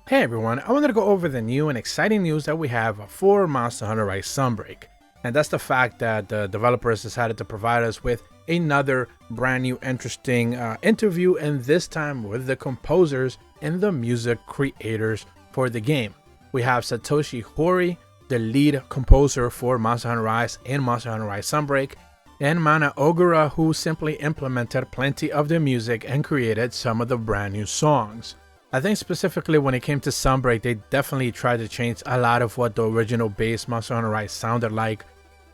Hey everyone, I wanted to go over the new and exciting news that we have for Monster Hunter Rise Sunbreak. And that's the fact that the developers decided to provide us with another brand new interesting interview, and this time with the composers and the music creators for the game. We have Satoshi Hori, the lead composer for Monster Hunter Rise and Monster Hunter Rise Sunbreak, and Mana Ogura, who simply implemented plenty of the music and created some of the brand new songs. I think specifically when it came to Sunbreak, they definitely tried to change a lot of what the original base Monster Hunter Rise sounded like.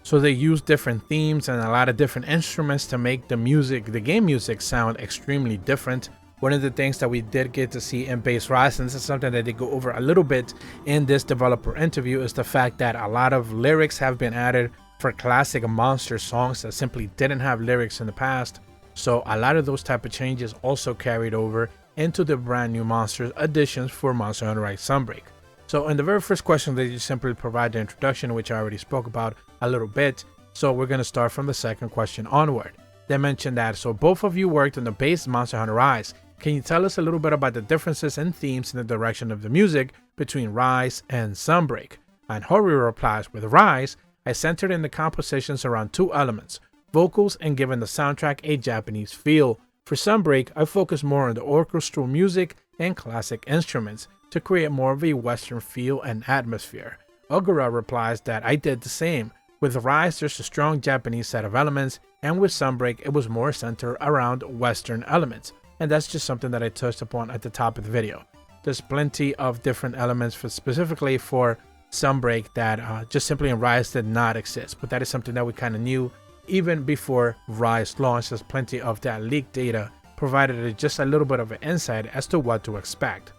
So they used different themes and a lot of different instruments to make the music, the game music, sound extremely different. One of the things that we did get to see in base Rise, and this is something that they go over a little bit in this developer interview, is the fact that a lot of lyrics have been added for classic monster songs that simply didn't have lyrics in the past. So a lot of those type of changes also carried over into the brand new monsters additions for Monster Hunter Rise Sunbreak. So in the very first question, they just simply provide the introduction, which I already spoke about a little bit. So we're going to start from the second question onward. They mentioned that, so both of you worked on the base Monster Hunter Rise. Can you tell us a little bit about the differences in themes and the direction of the music between Rise and Sunbreak? And Hori replies, with Rise, I centered in the compositions around two elements, vocals and given the soundtrack a Japanese feel. For Sunbreak, I focused more on the orchestral music and classic instruments to create more of a Western feel and atmosphere. Ogura replies that I did the same. With Rise, there's a strong Japanese set of elements, and with Sunbreak, it was more centered around Western elements. And that's just something that I touched upon at the top of the video. There's plenty of different elements specifically for Sunbreak that just simply in Rise did not exist, but that is something that we kind of knew even before Rise launched, as plenty of that leaked data provided just a little bit of an insight as to what to expect.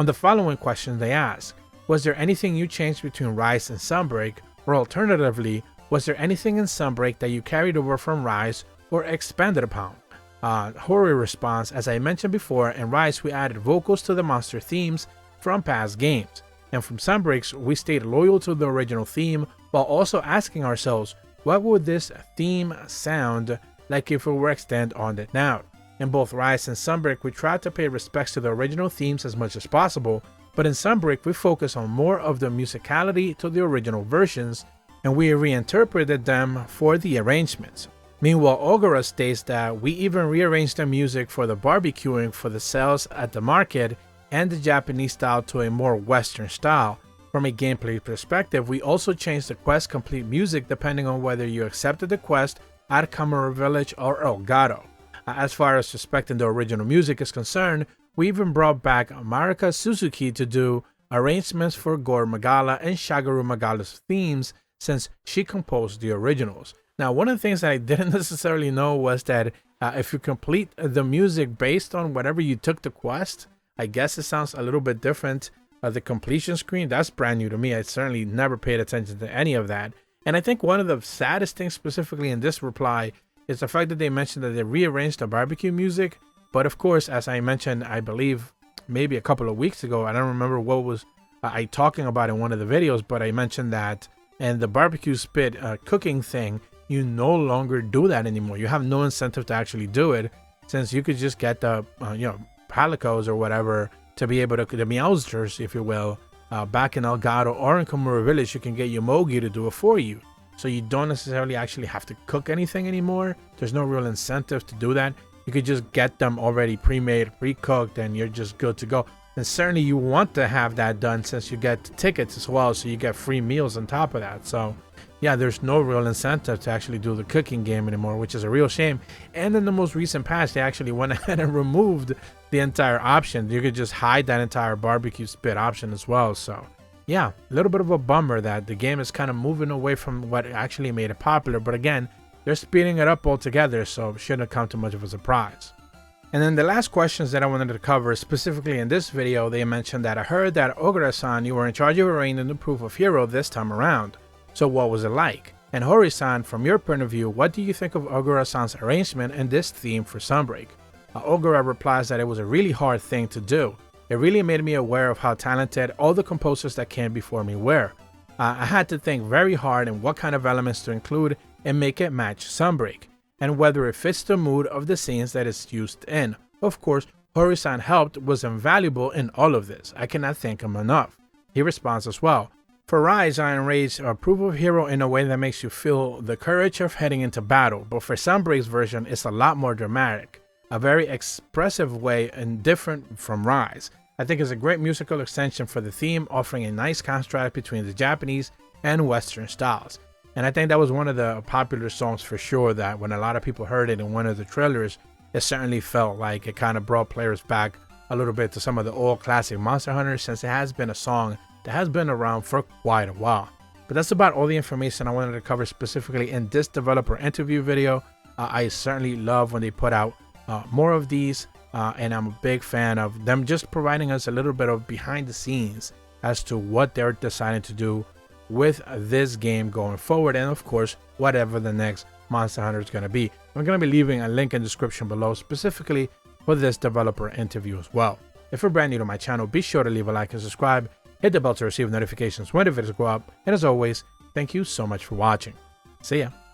On the following question they ask, was there anything you changed between Rise and Sunbreak, or alternatively, was there anything in Sunbreak that you carried over from Rise or expanded upon? Hori responds, as I mentioned before, in Rise we added vocals to the monster themes from past games, and from Sunbreaks we stayed loyal to the original theme while also asking ourselves, what would this theme sound like if it were extended on it now? In both Rise and Sunbreak, we tried to pay respects to the original themes as much as possible, but in Sunbreak, we focus on more of the musicality to the original versions, and we reinterpreted them for the arrangements. Meanwhile, Ogura states that we even rearranged the music for the barbecuing for the sales at the market and the Japanese style to a more Western style. From a gameplay perspective, we also changed the quest complete music depending on whether you accepted the quest at Kamura Village or Elgato. As far as respecting the original music is concerned, we even brought back Marika Suzuki to do arrangements for Gore Magala and Shagaru Magala's themes since she composed the originals. Now, one of the things that I didn't necessarily know was that if you complete the music based on whatever you took the quest, I guess it sounds a little bit different. The completion screen, that's brand new to me. I certainly never paid attention to any of that. And I think one of the saddest things specifically in this reply is the fact that they mentioned that they rearranged the barbecue music. But of course, as I mentioned, I believe maybe a couple of weeks ago, I don't remember what was I talking about in one of the videos, but I mentioned that in the barbecue spit cooking thing, you no longer do that anymore. You have no incentive to actually do it, since you could just get the palicos or whatever to be able to, the Meowsters, if you will, back in Elgato or in Kamura Village. You can get Yomogi to do it for you. So you don't necessarily actually have to cook anything anymore. There's no real incentive to do that. You could just get them already pre-made, pre-cooked, and you're just good to go. And certainly you want to have that done since you get tickets as well, so you get free meals on top of that. So yeah, there's no real incentive to actually do the cooking game anymore, which is a real shame. And in the most recent patch, they actually went ahead and removed the entire option. You could just hide that entire barbecue spit option as well. So yeah, a little bit of a bummer that the game is kind of moving away from what actually made it popular. But again, they're speeding it up altogether, so it shouldn't come too much of a surprise. And then the last questions that I wanted to cover specifically in this video, they mentioned that I heard that Ogura-san, you were in charge of arranging the proof of hero this time around. So what was it like? And Hori-san, from your point of view, what do you think of Ogura-san's arrangement and this theme for Sunbreak? Ogura replies that it was a really hard thing to do. It really made me aware of how talented all the composers that came before me were. I had to think very hard on what kind of elements to include and make it match Sunbreak, and whether it fits the mood of the scenes that it's used in. Of course, Horii-san helped was invaluable in all of this. I cannot thank him enough. He responds as well. For Rise, I enraged a proof of hero in a way that makes you feel the courage of heading into battle, but for Sunbreak's version, it's a lot more dramatic, a very expressive way and different from Rise. I think it's a great musical extension for the theme, offering a nice contrast between the Japanese and Western styles. And I think that was one of the popular songs for sure, that when a lot of people heard it in one of the trailers, it certainly felt like it kind of brought players back a little bit to some of the old classic Monster Hunters, since it has been a song that has been around for quite a while. But that's about all the information I wanted to cover specifically in this developer interview video. I certainly love when they put out more of these, and I'm a big fan of them just providing us a little bit of behind the scenes as to what they're deciding to do with this game going forward, and of course whatever the next Monster Hunter is going to be. I'm going to be leaving a link in the description below specifically for this developer interview as well. If you're brand new to my channel, be sure to leave a like and subscribe. Hit the bell to receive notifications when the videos go up. And as always, thank you so much for watching. See ya.